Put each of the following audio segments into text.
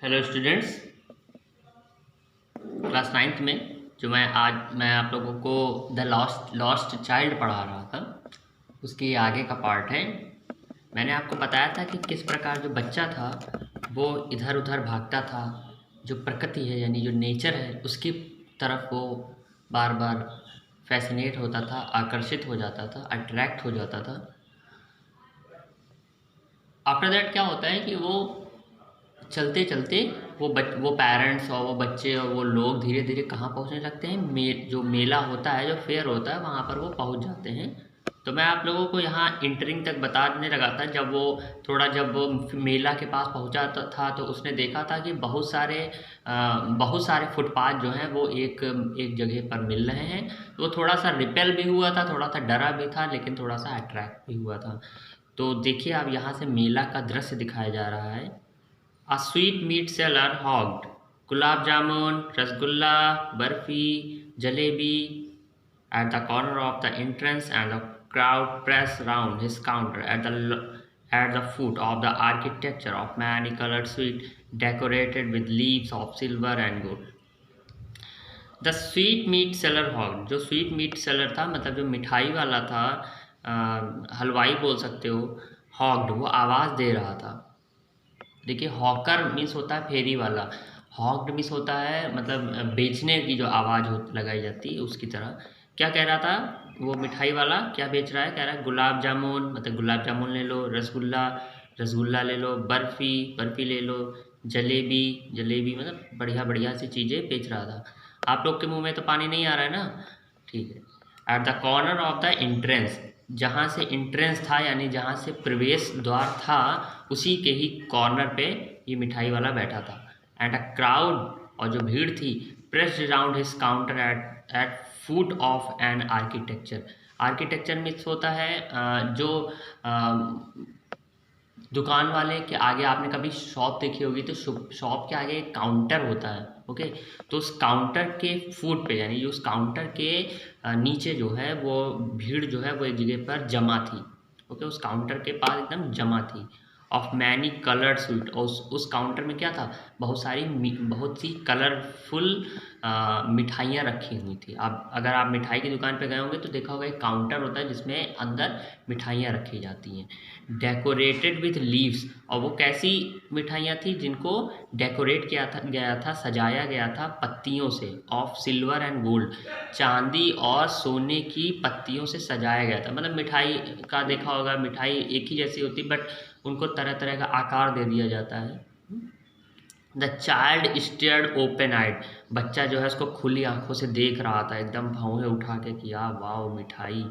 Hello students, class ninth में जो मैं आप लोगों को द लॉस्ट चाइल्ड पढ़ा रहा था, उसके आगे का पार्ट है। मैंने आपको बताया था कि किस प्रकार जो बच्चा था वो इधर उधर भागता था, जो प्रकृति है यानी जो नेचर है उसकी तरफ वो बार बार फैसिनेट होता था, आकर्षित हो जाता था, अट्रैक्ट हो जाता था। आफ्टर दैट क्या होता है कि वो चलते चलते वो पेरेंट्स और वो बच्चे और वो लोग धीरे धीरे कहाँ पहुँचने लगते हैं, जो मेला होता है, जो फेयर होता है, वहाँ पर वो पहुँच जाते हैं। तो मैं आप लोगों को यहाँ इंटरिंग तक बताने लगा था। जब वो मेला के पास पहुँचा था तो उसने देखा था कि बहुत सारे फुटपाथ जो हैं वो एक एक जगह पर मिल रहे हैं। तो वो थोड़ा सा रिपेल भी हुआ था, थोड़ा सा डरा भी था, लेकिन थोड़ा सा अट्रैक्ट भी हुआ था। तो देखिए, आप यहाँ से मेला का दृश्य दिखाया जा रहा है। A sweet-meat seller hogged gulab jamun, rasgulla, barfi, jalebi at the corner of the entrance, and the crowd pressed round his counter at the foot of the architecture of many colored sweets decorated with leaves of silver and gold. The sweetmeat seller hawked, जो sweetmeat seller था मतलब जो मिठाई वाला था, हलवाई बोल सकते हो, हॉग्ड वो आवाज़ दे रहा था। देखिए, हॉकर मीन्स होता है फेरी वाला, हॉक्ड मीन्स होता है मतलब बेचने की जो आवाज़ हो लगाई जाती है उसकी तरह। क्या कह रहा था वो मिठाई वाला, क्या बेच रहा है? कह रहा है गुलाब जामुन, मतलब गुलाब जामुन ले लो, रसगुल्ला रसगुल्ला ले लो, बर्फ़ी बर्फ़ी ले लो, जलेबी जलेबी, मतलब बढ़िया बढ़िया सी चीज़ें बेच रहा था। आप लोग के मुंह में तो पानी नहीं आ रहा है ना? ठीक है। At the corner of the entrance, जहाँ से एंट्रेंस था यानी जहाँ से प्रवेश द्वार था, उसी के ही कॉर्नर पे ये मिठाई वाला बैठा था। एंड अ क्राउड, और जो भीड़ थी, pressed around his counter at foot of an architecture. Architecture means होता है जो दुकान वाले के आगे, आपने कभी शॉप देखी होगी तो शॉप के आगे एक काउंटर होता है। ओके, तो उस काउंटर के फुट पे यानी उस काउंटर के नीचे जो है वो भीड़ जो है वो एक जगह पर जमा थी। ओके, उस काउंटर के पास एकदम जमा थी। ऑफ मैनी कलर्ड स्वीट, और उस काउंटर में क्या था? बहुत सी कलरफुल मिठाइयाँ रखी हुई थी। आप अगर आप मिठाई की दुकान पे गए होंगे तो देखा होगा एक काउंटर होता है जिसमें अंदर मिठाइयाँ रखी जाती हैं, डेकोरेटेड विथ लीव्स। और वो कैसी मिठाइयाँ थी जिनको डेकोरेट गया था, सजाया गया था पत्तियों से, ऑफ सिल्वर एंड गोल्ड, चांदी और सोने की पत्तियों से सजाया गया था। मतलब मिठाई का देखा होगा, मिठाई एक ही जैसी होती बट उनको तरह तरह का आकार दे दिया जाता है। द चाइल्ड स्टेयर्ड ओपन आइड, बच्चा जो है उसको खुली आंखों से देख रहा था, एकदम भौहें उठा के किया वाओ मिठाई।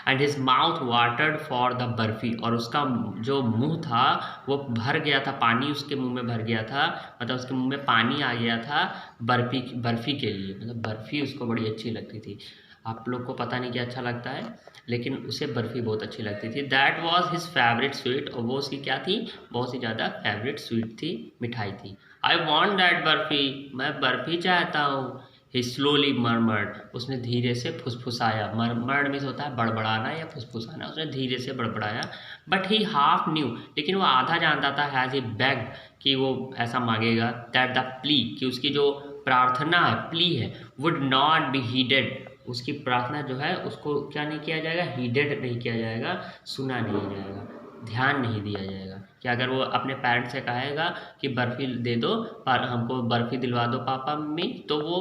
And his mouth watered for the barfi, और उसका जो मुंह था वो भर गया था, पानी उसके मुंह में भर गया था, मतलब उसके मुंह में पानी आ गया था बर्फी के लिए। मतलब बर्फी उसको बड़ी अच्छी लगती थी। आप लोग को पता नहीं क्या अच्छा लगता है, लेकिन उसे बर्फ़ी बहुत अच्छी लगती थी। That was his favourite sweet, और वो उसकी क्या थी? बहुत ही ज़्यादा फेवरेट स्वीट थी, मिठाई थी। आई वॉन्ट दैट बर्फ़ी, मैं बर्फ़ी चाहता हूँ। ही स्लोली मर्मर्ड, उसने धीरे से फुसफुसाया। मर्मर्ड मीन्स होता है बड़बड़ाना या फुसफुसाना। उसने धीरे से बड़बड़ाया। बट ही हाफ न्यू, लेकिन वो आधा जानता था, हैज़ ही बेग्ड, कि वो ऐसा मांगेगा, दैट द प्ली, कि उसकी जो प्रार्थना है, प्ली है, वुड नॉट बी हीडेड, उसकी प्रार्थना जो है उसको क्या नहीं किया जाएगा? हीडेड नहीं किया जाएगा, सुना नहीं जाएगा, ध्यान नहीं दिया जाएगा। कि अगर वो अपने पेरेंट्स से कहेगा कि बर्फ़ी दे दो, पर हमको बर्फ़ी दिलवा दो पापा मम्मी, तो वो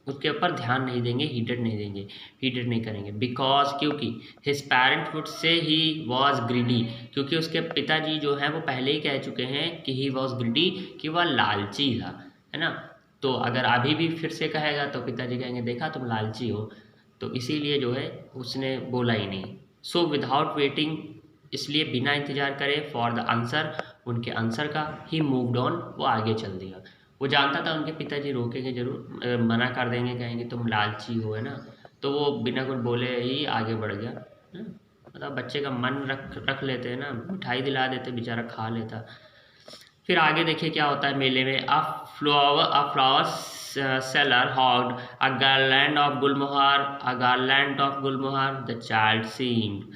उसके ऊपर ध्यान नहीं देंगे, हीडेड नहीं करेंगे। बिकॉज, क्योंकि his parent would say he was greedy, क्योंकि उसके पिताजी जो हैं वो पहले ही कह चुके हैं कि ही वॉज ग्रीडी, कि वह लालची था, है ना? तो अगर अभी भी फिर से कहेगा तो पिताजी कहेंगे देखा तुम लालची हो, तो इसीलिए जो है उसने बोला ही नहीं। सो विदाउट वेटिंग, इसलिए बिना इंतज़ार करे, फॉर द आंसर, उनके आंसर का, ही मूव्ड ऑन, वो आगे चल दिया। वो जानता था उनके पिताजी रोकेंगे ज़रूर, मना कर देंगे, कहेंगे तुम लालची हो, है ना? तो वो बिना कुछ बोले ही आगे बढ़ गया। है? मतलब बच्चे का मन रख रख लेते हैं ना, मिठाई दिला देते, बेचारा खा लेता। फिर आगे देखिए क्या होता है मेले में। अ flower seller hogged a garland of gulmohar. The child seemed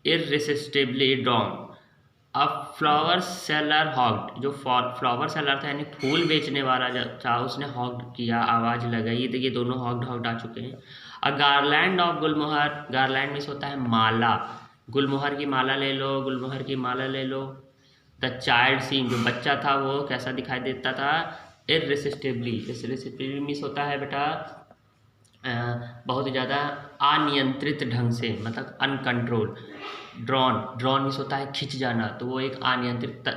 irresistibly drawn अब फ्लावर सेलर हॉग्ड, जो फ्लावर सेलर था यानी फूल बेचने वाला जो था उसने हॉग्ड किया, आवाज़ लगाई। ये देखिए दोनों हॉग्ड हॉग्ड आ चुके हैं। A garland of gulmohar, garland means होता है माला, गुलमोहर की माला ले लो, गुलमोहर की माला ले लो। द चाइल्ड सीन, जो बच्चा था वो कैसा दिखाई देता था, इररेसिस्टिबली, इररेसिस्टिबली मीन्स होता है बेटा बहुत ज़्यादा अनियंत्रित ढंग से, मतलब अनकंट्रोल। ड्रॉन, ड्रॉन मीन्स होता है खिंच जाना, तो वो एक अनियंत्रित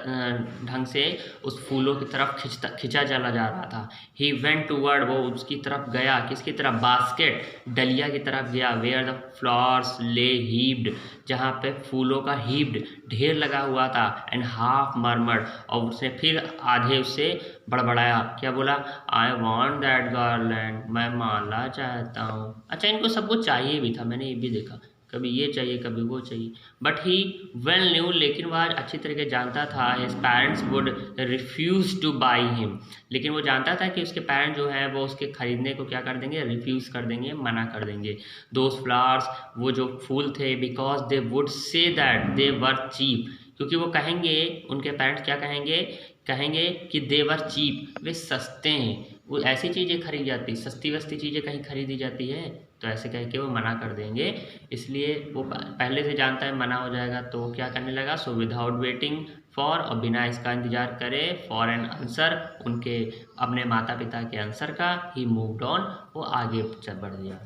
ढंग से उस फूलों की तरफ खिंचा चला जा रहा था। ही वेंट टूवर्ड, वो उसकी तरफ गया, किसकी तरफ, बास्केट, डलिया की तरफ गया। वेयर द फ्लावर्स ले हीप्ड, जहाँ पे फूलों का हीप्ड, ढेर लगा हुआ था। एंड हाफ मर्मर्ड, और उसने फिर आधे उससे बड़बड़ाया, क्या बोला, आई वॉन्ट दैट गार्लैंड, मैं माला चाहता हूँ। अच्छा, इनको सब कुछ चाहिए भी था, मैंने ये भी देखा, कभी ये चाहिए कभी वो चाहिए। बट ही वेल न्यू, लेकिन वह अच्छी तरीके जानता था, his parents would refuse two by him, लेकिन वो जानता था कि उसके पेरेंट्स जो है वो उसके खरीदने को क्या कर देंगे, रिफ्यूज़ कर देंगे, मना कर देंगे। दोज फ्लावर्स, वो जो फूल थे, because they would say that they were cheap, क्योंकि वो कहेंगे, उनके पेरेंट्स क्या कहेंगे, कहेंगे कि दे वर चीप, वे सस्ते हैं। वो ऐसी चीज़ें खरीदी जाती, सस्ती वस्ती चीज़ें कहीं खरीदी जाती है, तो ऐसे कह के वो मना कर देंगे। इसलिए वो पहले से जानता है मना हो जाएगा, तो वो क्या करने लगा, सो विदाउट वेटिंग फॉर, और बिना इसका इंतजार करे, फॉर एन आंसर, उनके अपने माता पिता के आंसर का, ही मूव्ड ऑन, वो आगे बढ़ गया।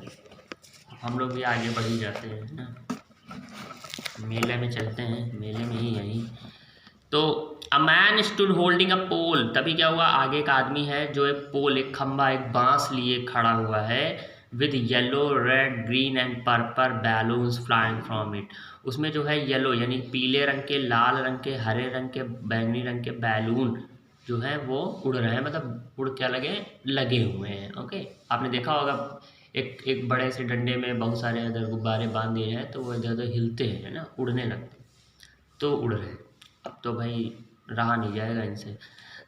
हम लोग भी आगे बढ़ ही जाते हैं ना, मेले में चलते हैं, मेले में ही यहीं। तो a man stood holding a pole, तभी क्या हुआ, आगे एक आदमी है जो एक पोल, एक खंबा, एक बांस लिए खड़ा हुआ है, with yellow red green and purple balloons flying from it, उसमें जो है येलो यानी पीले रंग के, लाल रंग के, हरे रंग के, बैंगनी रंग के बैलून जो है वो उड़ रहे हैं, मतलब उड़ क्या लगे हुए हैं। ओके, आपने देखा होगा एक एक बड़े से डंडे में बहुत सारे अगर गुब्बारे बांध दिए हैं तो वो इधर उधर हिलते हैं ना, उड़ने लगते हैं, तो उड़ रहे हैं। अब तो भाई रहा नहीं जाएगा इनसे।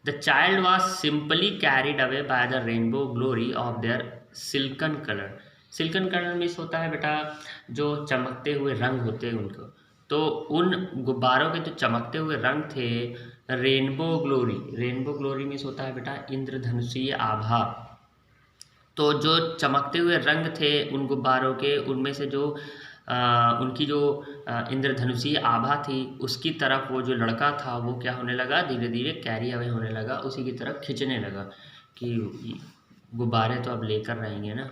The child was simply carried away by the rainbow glory of their silken colour, silken colour means होता है बेटा जो चमकते हुए रंग होते हैं उनको, तो उन गुब्बारों के जो चमकते हुए रंग थे, rainbow glory, rainbow glory means होता है बेटा इंद्रधनुषीय आभा, तो जो चमकते हुए रंग थे उन गुब्बारों के, उनमें से जो उनकी जो इंद्रधनुषीय आभा थी उसकी तरफ वो जो लड़का था वो क्या होने लगा, धीरे धीरे कैरी अवे होने लगा, उसी की तरफ खींचने लगा कि गुब्बारे तो अब लेकर रहेंगे ना,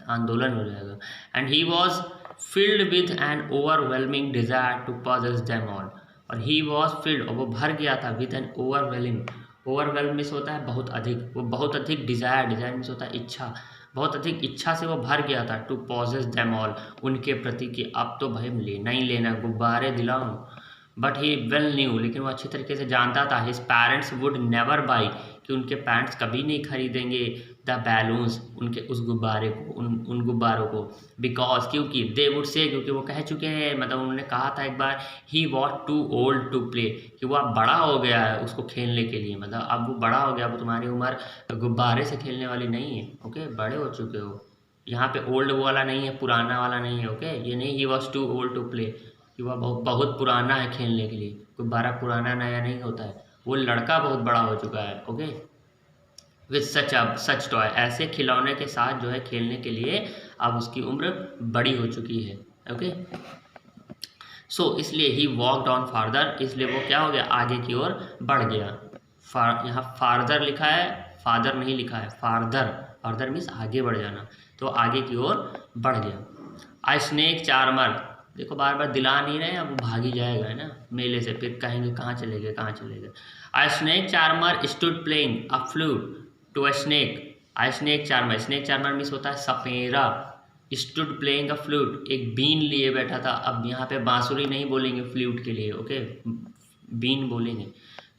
आंदोलन हो जाएगा। And he was filled with an overwhelming desire to possess them all, और ही वॉज फिल्ड, और वो भर गया था, with an overwhelming, overwhelm means होता है बहुत अधिक, वो बहुत अधिक डिज़ायर, डिज़ायर मीन्स होता है इच्छा, बहुत अधिक इच्छा से वो भर गया था, टू पॉजेस देम ऑल, उनके प्रति कि अब तो भाई लेना ही लेना, गुब्बारे दिलाऊं। बट ही वेल न्यू, लेकिन वो अच्छी तरीके से जानता था, his parents would never by, कि उनके पेरेंट्स कभी नहीं खरीदेंगे द बैलून्स, उनके उस गुब्बारे को, उन गुब्बारों को, बिकॉज, क्योंकि दे वुड से, क्योंकि वो कह चुके हैं, मतलब उन्होंने कहा था एक बार, he was too old to play, कि वो अब बड़ा हो गया है उसको खेलने के लिए, मतलब अब वो बड़ा हो गया, वो तुम्हारी उम्र गुब्बारे से खेलने वाली नहीं है। ओके, बड़े हो चुके हो, यहाँ पे ओल्ड वाला नहीं है, पुराना वाला नहीं है। ओके, ये नहीं he was too old to play कि वह बहुत पुराना है खेलने के लिए, गुब्बारा पुराना नया नहीं होता है, वो लड़का बहुत बड़ा हो चुका है। ओके, विद सच टॉय, ऐसे खिलौने के साथ जो है खेलने के लिए अब उसकी उम्र बड़ी हो चुकी है। ओके, सो इसलिए ही वॉकड ऑन फार्दर, इसलिए वो क्या हो गया, आगे की ओर बढ़ गया। यहाँ फार्दर लिखा है, फादर नहीं लिखा है, फार्दर, फार्दर मीन्स आगे बढ़ जाना, तो आगे की ओर बढ़ गया। आई स्नेक चार्मर, देखो बार बार दिला नहीं रहे, अब वो भाग ही जाएगा है ना मेले से, फिर कहेंगे कहाँ चले गए कहाँ चले गए। A snake charmer stood playing a flute to a snake, a snake charmer, snake charmer means होता है सपेरा, स्टूड प्लेइंग अ फ्लूट, एक बीन लिए बैठा था, अब यहाँ पे बांसुरी नहीं बोलेंगे फ्लूट के लिए, ओके, बीन बोलेंगे।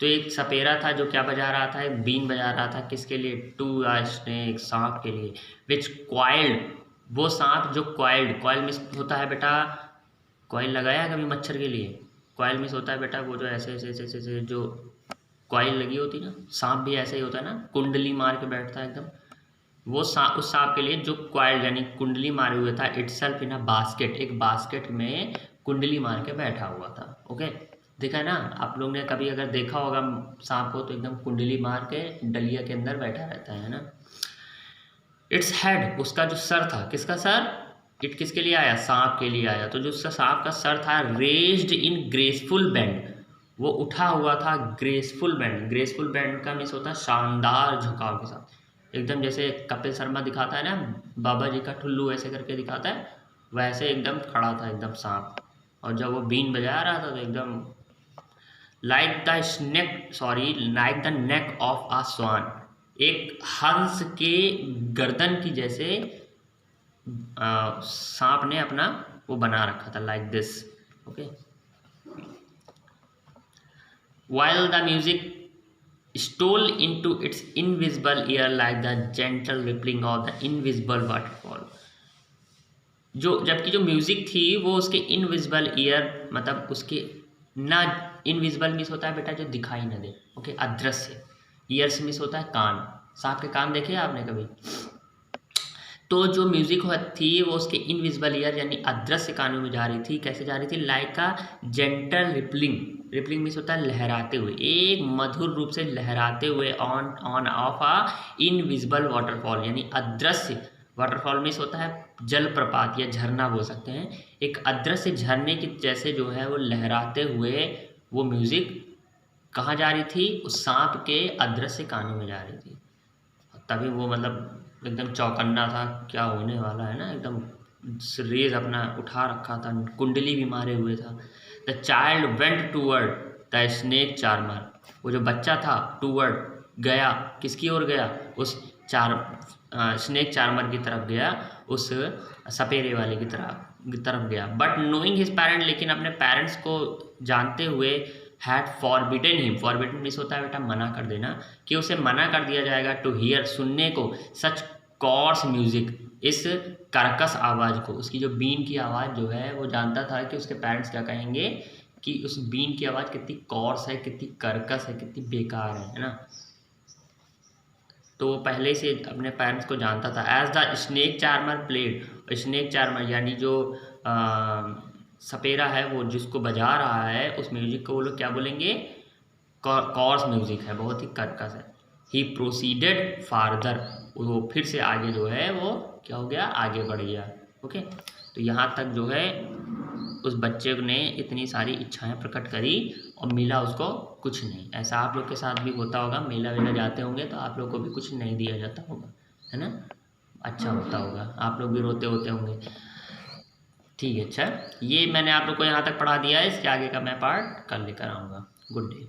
तो एक सपेरा था जो क्या बजा रहा था, एक बीन बजा रहा था, किसके लिए, टू अ स्नेक, सांप के लिए, विच क्वाइल्ड, वो सांप जो क्वाइल्ड, क्वाइल मीन्स होता है बेटा, क्वाइल लगाया कभी मच्छर के लिए, क्वाइल मीन्स होता है बेटा वो जो ऐसे ऐसे ऐसे ऐसे जो क्वाइल लगी होती ना, सांप भी ऐसे ही होता है ना, कुंडली मार के बैठता है एकदम, वो सांप, उस सांप के लिए जो क्वाइल यानी कुंडली मारे हुए था, इटसेल्फ इन अ बास्केट, एक बास्केट में कुंडली मार के बैठा हुआ था। ओके, देखा है ना आप लोग ने कभी अगर देखा होगा सांप को, तो एकदम कुंडली मार के डलिया के अंदर बैठा रहता है ना। इट्स हेड, उसका जो सर था, किसका सर, इट किसके लिए आया, सांप के लिए आया। तो जो उसका सांप का सर था, रेज्ड इन ग्रेसफुल बैंड, वो उठा हुआ था ग्रेसफुल बैंड। ग्रेसफुल बैंड का मीन्स होता है शानदार झुकाव के साथ, एकदम जैसे कपिल शर्मा दिखाता है ना, बाबा जी का ठुल्लू ऐसे करके दिखाता है, वैसे एकदम खड़ा था एकदम सांप। और जब वो बीन बजा रहा था तो एकदम like the snake sorry like the neck of a swan, एक हंस के गर्दन की जैसे सांप ने अपना वो बना रखा था, like this. Okay, while the music stole into its invisible ear like the gentle rippling of the invisible waterfall। जो जबकि जो म्यूजिक थी वो उसके इनविजिबल ईयर, मतलब उसके ना, इनविजिबल मिस होता है बेटा जो दिखाई ना दे, ओके, अदृश्य। ईयर्स मिस होता है कान, सांप के कान देखे आपने कभी। तो जो म्यूजिक थी वो उसके इनविजिबल ईयर यानी अदृश्य कानों में जा रही थी। कैसे जा रही थी, like a gentle rippling, rippling means होता है लहराते हुए, एक मधुर रूप से लहराते हुए on on of a invisible waterfall, यानी अदृश्य। वाटरफॉल मीन्स होता है जलप्रपात या झरना बोल सकते हैं। एक अदृश्य झरने की जैसे जो है वो लहराते हुए वो म्यूजिक कहाँ जा रही थी, उस सांप के अदृश्य कानों में जा रही थी। तभी वो मतलब एकदम चौकन्ना था, क्या होने वाला है ना, एकदम रेज अपना उठा रखा था, कुंडली भी मारे हुए था। The child went toward the snake charmer, वो जो बच्चा था टूवर्ड गया, किसकी ओर गया, उस स्नेक चार्मर की तरफ गया, उस सपेरे वाले की तरफ गया। बट नोइंग हिज पेरेंट, लेकिन अपने पेरेंट्स को जानते हुए, had forbidden him, forbidden miss होता है बेटा मना कर देना, कि उसे मना कर दिया जाएगा टू हियर, सुनने को, सच कॉर्स म्यूजिक, इस कर्कश आवाज़ को, उसकी जो बीन की आवाज़ जो है, वो जानता था कि उसके पेरेंट्स क्या कहेंगे, कि उस बीन की आवाज़ कितनी कॉर्स है, कितनी कर्कश है, कितनी बेकार है ना। तो वो पहले से अपने पेरेंट्स को जानता था। As the snake charmer played, snake charmer यानी जो सपेरा है वो जिसको बजा रहा है, उस म्यूजिक को वो लोग क्या बोलेंगे, कॉर्स म्यूजिक है, बहुत ही कर्कश है। ही प्रोसीडेड फार्दर, वो फिर से आगे जो है वो क्या हो गया, आगे बढ़ गया। ओके, तो यहाँ तक जो है उस बच्चे ने इतनी सारी इच्छाएं प्रकट करी और मिला उसको कुछ नहीं। ऐसा आप लोग के साथ भी होता होगा, मेला वेला जाते होंगे तो आप लोग को भी कुछ नहीं दिया जाता होगा, है ना, अच्छा होता होगा, आप लोग भी रोते होते होंगे। ठीक है, अच्छा, ये मैंने आप लोग को यहाँ तक पढ़ा दिया है, इसके आगे का मैं पार्ट कल लेकर आऊँगा। Good day.